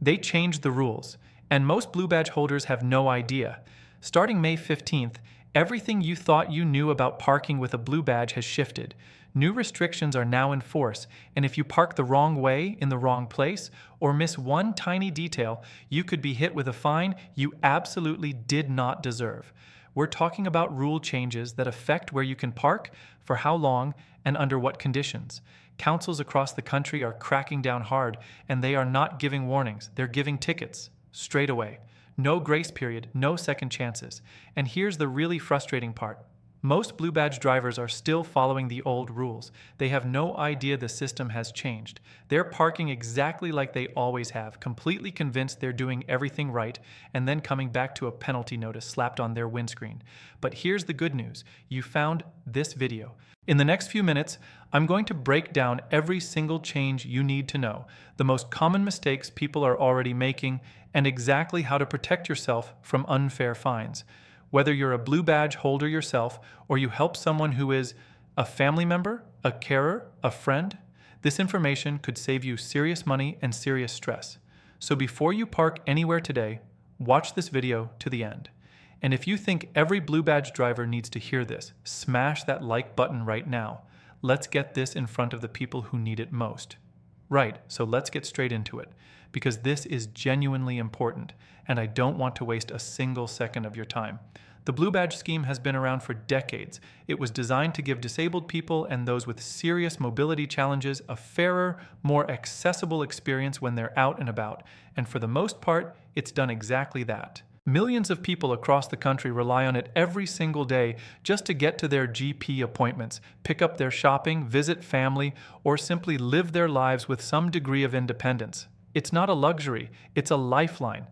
They changed the rules, and most blue badge holders have no idea. Starting May 15th, everything you thought you knew about parking with a blue badge has shifted. New restrictions are now in force, and if you park the wrong way in the wrong place or miss one tiny detail, you could be hit with a fine you absolutely did not deserve. We're talking about rule changes that affect where you can park, for how long, and under what conditions. Councils across the country are cracking down hard, and they are not giving warnings, they're giving tickets, straight away. No grace period, no second chances. And here's the really frustrating part. Most blue badge drivers are still following the old rules. They have no idea the system has changed. They're parking exactly like they always have, completely convinced they're doing everything right, and then coming back to a penalty notice slapped on their windscreen. But here's the good news. You found this video. In the next few minutes, I'm going to break down every single change you need to know, the most common mistakes people are already making, and exactly how to protect yourself from unfair fines. Whether you're a blue badge holder yourself or you help someone who is a family member, a carer, a friend, this information could save you serious money and serious stress. So before you park anywhere today, watch this video to the end. And if you think every blue badge driver needs to hear this, smash that like button right now. Let's get this in front of the people who need it most. Right, so let's get straight into it, because this is genuinely important, and I don't want to waste a single second of your time. The blue badge scheme has been around for decades. It was designed to give disabled people and those with serious mobility challenges a fairer, more accessible experience when they're out and about, and for the most part, it's done exactly that. Millions of people across the country rely on it every single day just to get to their GP appointments, pick up their shopping, visit family, or simply live their lives with some degree of independence. It's not a luxury, it's a lifeline.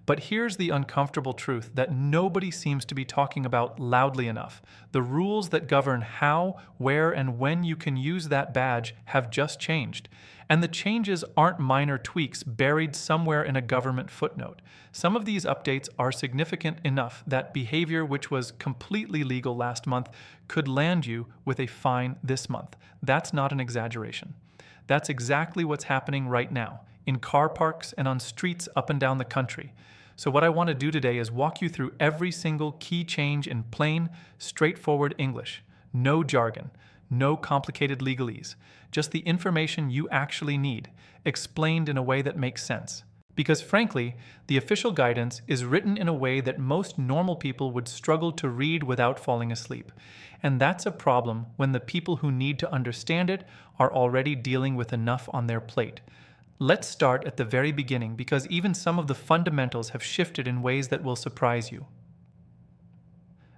But here's the uncomfortable truth that nobody seems to be talking about loudly enough. The rules that govern how, where, and when you can use that badge have just changed. And the changes aren't minor tweaks buried somewhere in a government footnote. Some of these updates are significant enough that behavior which was completely legal last month could land you with a fine this month. That's not an exaggeration. That's exactly what's happening right now, in car parks and on streets up and down the country. So what I want to do today is walk you through every single key change in plain, straightforward English. No jargon, no complicated legalese, just the information you actually need, explained in a way that makes sense. Because frankly, the official guidance is written in a way that most normal people would struggle to read without falling asleep. And that's a problem when the people who need to understand it are already dealing with enough on their plate. Let's start at the very beginning because even some of the fundamentals have shifted in ways that will surprise you.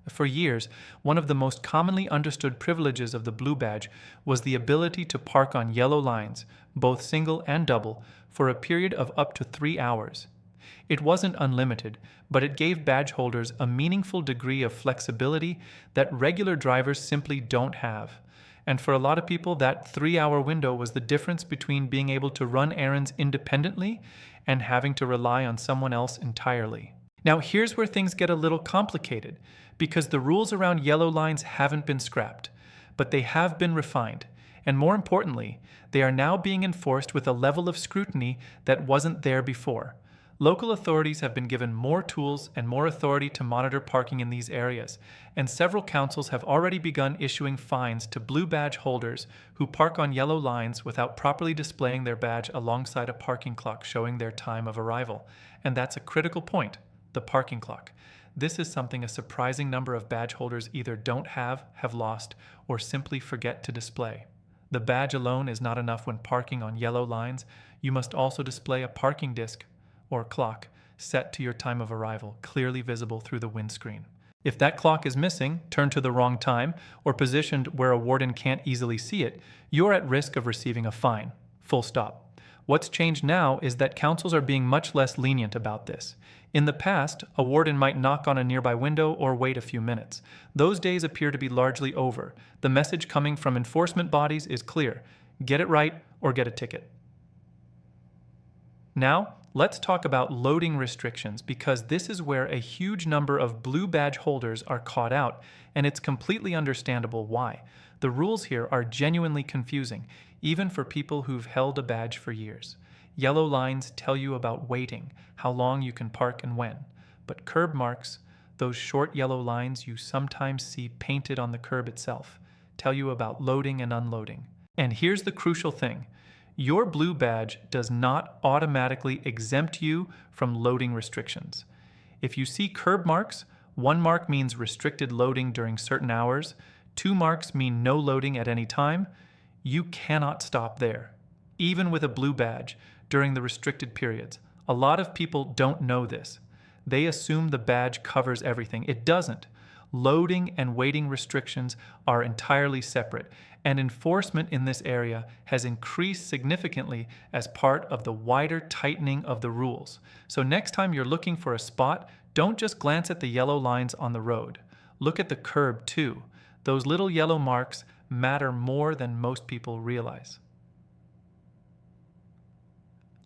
For years, one of the most commonly understood privileges of the blue badge was the ability to park on yellow lines, both single and double, for a period of up to 3 hours. It wasn't unlimited, but it gave badge holders a meaningful degree of flexibility that regular drivers simply don't have. And for a lot of people, that 3-hour window was the difference between being able to run errands independently and having to rely on someone else entirely. Now, here's where things get a little complicated, because the rules around yellow lines haven't been scrapped, but they have been refined. And more importantly, they are now being enforced with a level of scrutiny that wasn't there before. Local authorities have been given more tools and more authority to monitor parking in these areas, and several councils have already begun issuing fines to blue badge holders who park on yellow lines without properly displaying their badge alongside a parking clock showing their time of arrival. And that's a critical point, the parking clock. This is something a surprising number of badge holders either don't have lost, or simply forget to display. The badge alone is not enough when parking on yellow lines. You must also display a parking disc or clock set to your time of arrival, clearly visible through the windscreen. If that clock is missing, turned to the wrong time, or positioned where a warden can't easily see it, you're at risk of receiving a fine. Full stop. What's changed now is that councils are being much less lenient about this. In the past, a warden might knock on a nearby window or wait a few minutes. Those days appear to be largely over. The message coming from enforcement bodies is clear: get it right or get a ticket. Now, let's talk about loading restrictions, because this is where a huge number of blue badge holders are caught out, and it's completely understandable why. The rules here are genuinely confusing, even for people who've held a badge for years. Yellow lines tell you about waiting, how long you can park and when. But curb marks, those short yellow lines you sometimes see painted on the curb itself, tell you about loading and unloading. And here's the crucial thing. Your blue badge does not automatically exempt you from loading restrictions. If you see curb marks, 1 mark means restricted loading during certain hours, 2 marks mean no loading at any time. You cannot stop there. Even with a blue badge, during the restricted periods, a lot of people don't know this. They assume the badge covers everything. It doesn't. Loading and waiting restrictions are entirely separate, and enforcement in this area has increased significantly as part of the wider tightening of the rules. So next time you're looking for a spot, don't just glance at the yellow lines on the road. Look at the curb too. Those little yellow marks matter more than most people realize.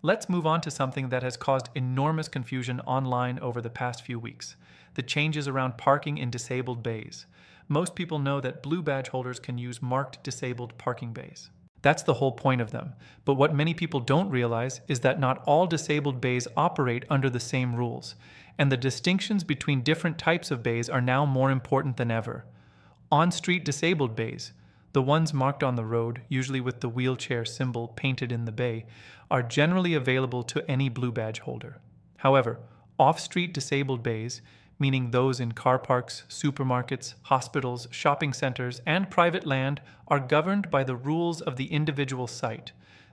Let's move on to something that has caused enormous confusion online over the past few weeks: the changes around parking in disabled bays. Most people know that blue badge holders can use marked disabled parking bays. That's the whole point of them. But what many people don't realize is that not all disabled bays operate under the same rules, and the distinctions between different types of bays are now more important than ever. On-street disabled bays, the ones marked on the road, usually with the wheelchair symbol painted in the bay, are generally available to any blue badge holder. However, off-street disabled bays, meaning those in car parks, supermarkets, hospitals, shopping centers, and private land, are governed by the rules of the individual site.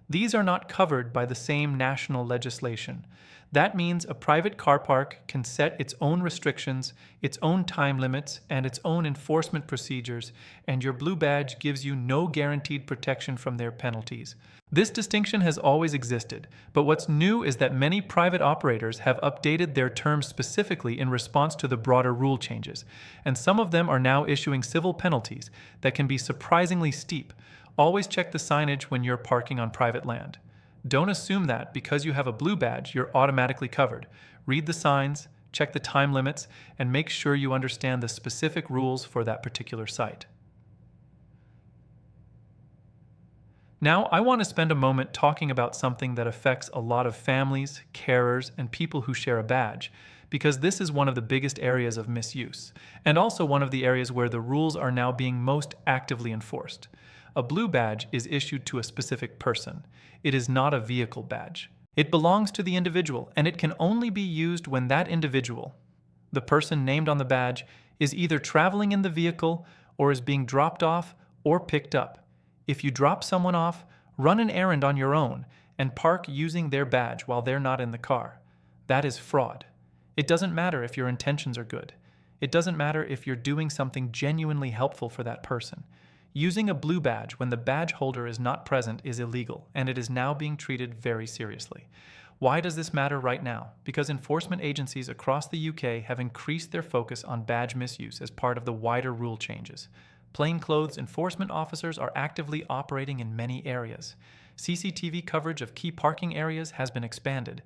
These are not covered by the same national legislation. That means a private car park can set its own restrictions, its own time limits, and its own enforcement procedures, and your blue badge gives you no guaranteed protection from their penalties. This distinction has always existed, but what's new is that many private operators have updated their terms specifically in response to the broader rule changes, and some of them are now issuing civil penalties that can be surprisingly steep. Always check the signage when you're parking on private land. Don't assume that because you have a blue badge, you're automatically covered. Read the signs, check the time limits, and make sure you understand the specific rules for that particular site. Now, I want to spend a moment talking about something that affects a lot of families, carers, and people who share a badge, because this is one of the biggest areas of misuse, and also one of the areas where the rules are now being most actively enforced. A blue badge is issued to a specific person. It is not a vehicle badge. It belongs to the individual, and it can only be used when that individual, the person named on the badge, is either traveling in the vehicle or is being dropped off or picked up. If you drop someone off, run an errand on your own and park using their badge while they're not in the car. That is fraud. It doesn't matter if your intentions are good. It doesn't matter if you're doing something genuinely helpful for that person. Using a blue badge when the badge holder is not present is illegal, and it is now being treated very seriously. Why does this matter right now? Because enforcement agencies across the UK have increased their focus on badge misuse as part of the wider rule changes. Plainclothes enforcement officers are actively operating in many areas. CCTV coverage of key parking areas has been expanded,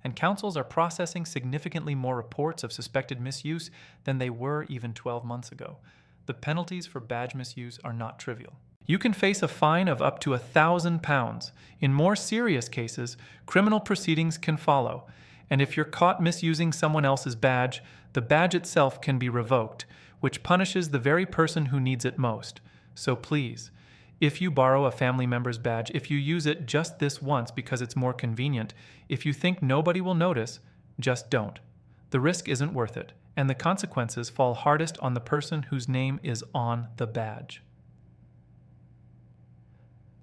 and councils are processing significantly more reports of suspected misuse than they were even 12 months ago. The penalties for badge misuse are not trivial. You can face a fine of up to £1,000. In more serious cases, criminal proceedings can follow. And if you're caught misusing someone else's badge, the badge itself can be revoked, which punishes the very person who needs it most. So please, if you borrow a family member's badge, if you use it just this once because it's more convenient, if you think nobody will notice, just don't. The risk isn't worth it, and the consequences fall hardest on the person whose name is on the badge.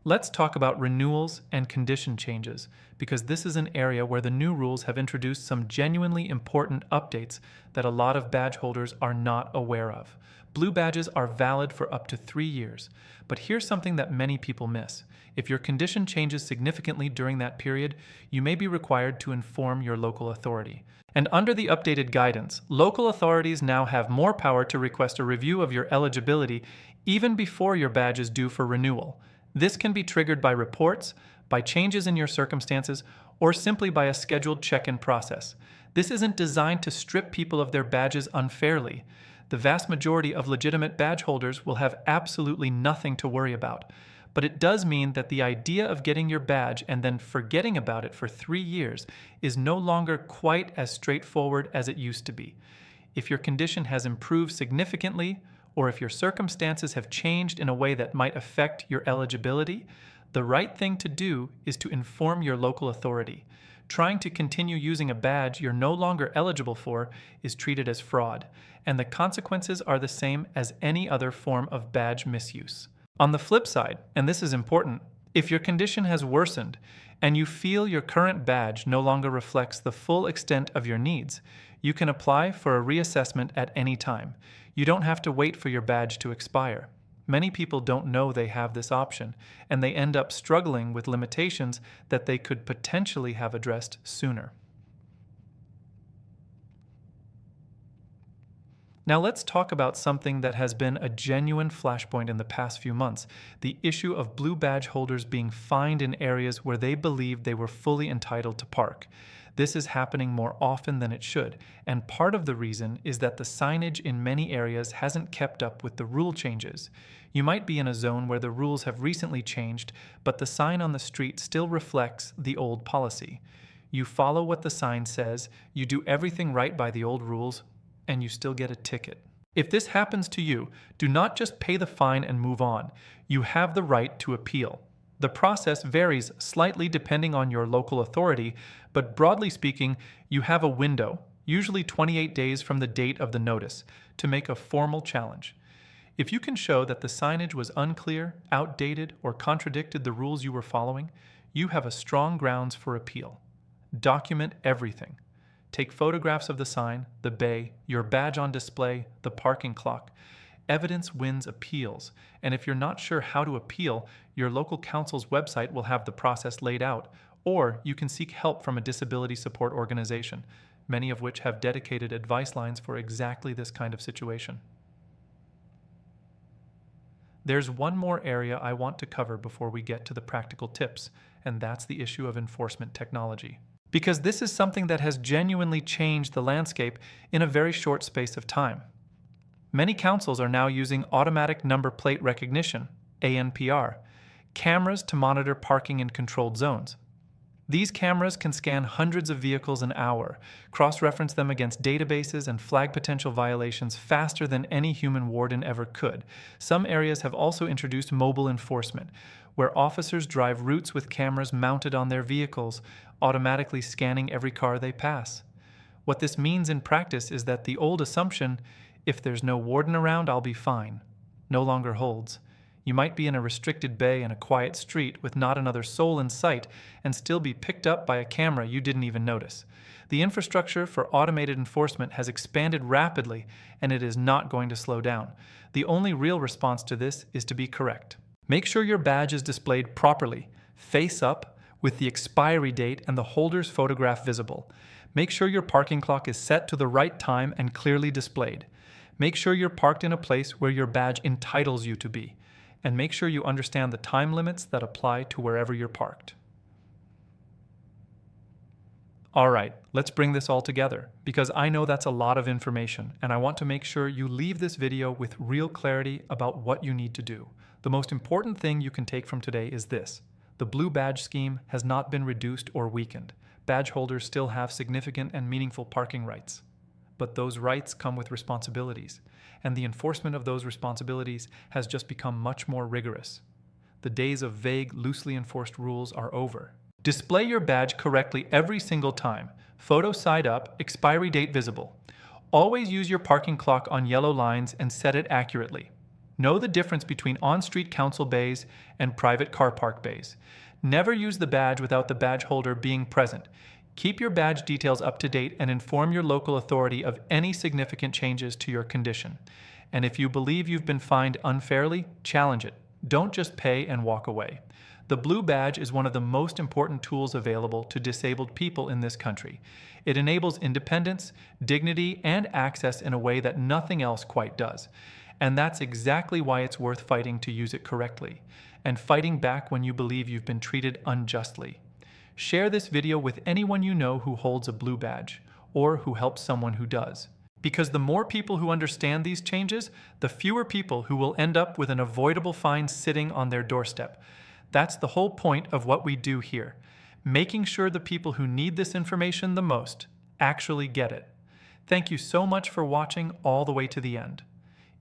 Let's talk about renewals and condition changes, because this is an area where the new rules have introduced some genuinely important updates that a lot of badge holders are not aware of. Blue badges are valid for up to 3 years, but here's something that many people miss. If your condition changes significantly during that period, you may be required to inform your local authority. And under the updated guidance, local authorities now have more power to request a review of your eligibility even before your badge is due for renewal. This can be triggered by reports, by changes in your circumstances, or simply by a scheduled check-in process. This isn't designed to strip people of their badges unfairly. The vast majority of legitimate badge holders will have absolutely nothing to worry about. but it does mean that the idea of getting your badge and then forgetting about it for 3 years is no longer quite as straightforward as it used to be. If your condition has improved significantly, or if your circumstances have changed in a way that might affect your eligibility, the right thing to do is to inform your local authority. Trying to continue using a badge you're no longer eligible for is treated as fraud, and the consequences are the same as any other form of badge misuse. On the flip side, and this is important, if your condition has worsened and you feel your current badge no longer reflects the full extent of your needs, you can apply for a reassessment at any time. You don't have to wait for your badge to expire. Many people don't know they have this option, and they end up struggling with limitations that they could potentially have addressed sooner. Now let's talk about something that has been a genuine flashpoint in the past few months, the issue of blue badge holders being fined in areas where they believed they were fully entitled to park. This is happening more often than it should, and part of the reason is that the signage in many areas hasn't kept up with the rule changes. You might be in a zone where the rules have recently changed, but the sign on the street still reflects the old policy. You follow what the sign says, you do everything right by the old rules, and you still get a ticket. If this happens to you, do not just pay the fine and move on. You have the right to appeal. The process varies slightly depending on your local authority, but broadly speaking, you have a window, usually 28 days from the date of the notice, to make a formal challenge. If you can show that the signage was unclear, outdated, or contradicted the rules you were following, you have a strong grounds for appeal. Document everything. Take photographs of the sign, the bay, your badge on display, the parking clock. Evidence wins appeals, and if you're not sure how to appeal, your local council's website will have the process laid out, or you can seek help from a disability support organization, many of which have dedicated advice lines for exactly this kind of situation. There's one more area I want to cover before we get to the practical tips, and that's the issue of enforcement technology. Because this is something that has genuinely changed the landscape in a very short space of time. Many councils are now using automatic number plate recognition, ANPR, cameras to monitor parking in controlled zones. These cameras can scan hundreds of vehicles an hour, cross-reference them against databases, and flag potential violations faster than any human warden ever could. Some areas have also introduced mobile enforcement, where officers drive routes with cameras mounted on their vehicles, automatically scanning every car they pass. What this means in practice is that the old assumption, if there's no warden around, I'll be fine, no longer holds. You might be in a restricted bay in a quiet street with not another soul in sight and still be picked up by a camera you didn't even notice. The infrastructure for automated enforcement has expanded rapidly, and it is not going to slow down. The only real response to this is to be correct. Make sure your badge is displayed properly, face up, with the expiry date and the holder's photograph visible. Make sure your parking clock is set to the right time and clearly displayed. Make sure you're parked in a place where your badge entitles you to be. And make sure you understand the time limits that apply to wherever you're parked. All right, let's bring this all together, because I know that's a lot of information, and I want to make sure you leave this video with real clarity about what you need to do. The most important thing you can take from today is this: the blue badge scheme has not been reduced or weakened. Badge holders still have significant and meaningful parking rights. But those rights come with responsibilities, and the enforcement of those responsibilities has just become much more rigorous. The days of vague, loosely enforced rules are over. Display your badge correctly every single time. Photo side up, expiry date visible. Always use your parking clock on yellow lines and set it accurately. Know the difference between on-street council bays and private car park bays. Never use the badge without the badge holder being present. Keep your badge details up to date and inform your local authority of any significant changes to your condition. And if you believe you've been fined unfairly, challenge it. Don't just pay and walk away. The blue badge is one of the most important tools available to disabled people in this country. It enables independence, dignity, and access in a way that nothing else quite does. And that's exactly why it's worth fighting to use it correctly, and fighting back when you believe you've been treated unjustly. Share this video with anyone you know who holds a blue badge, or who helps someone who does. Because the more people who understand these changes, the fewer people who will end up with an avoidable fine sitting on their doorstep. That's the whole point of what we do here, making sure the people who need this information the most actually get it. Thank you so much for watching all the way to the end.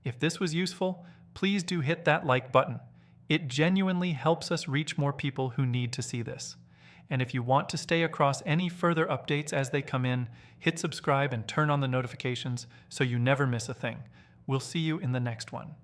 If this was useful, please do hit that like button. It genuinely helps us reach more people who need to see this. And if you want to stay across any further updates as they come in, hit subscribe and turn on the notifications so you never miss a thing. We'll see you in the next one.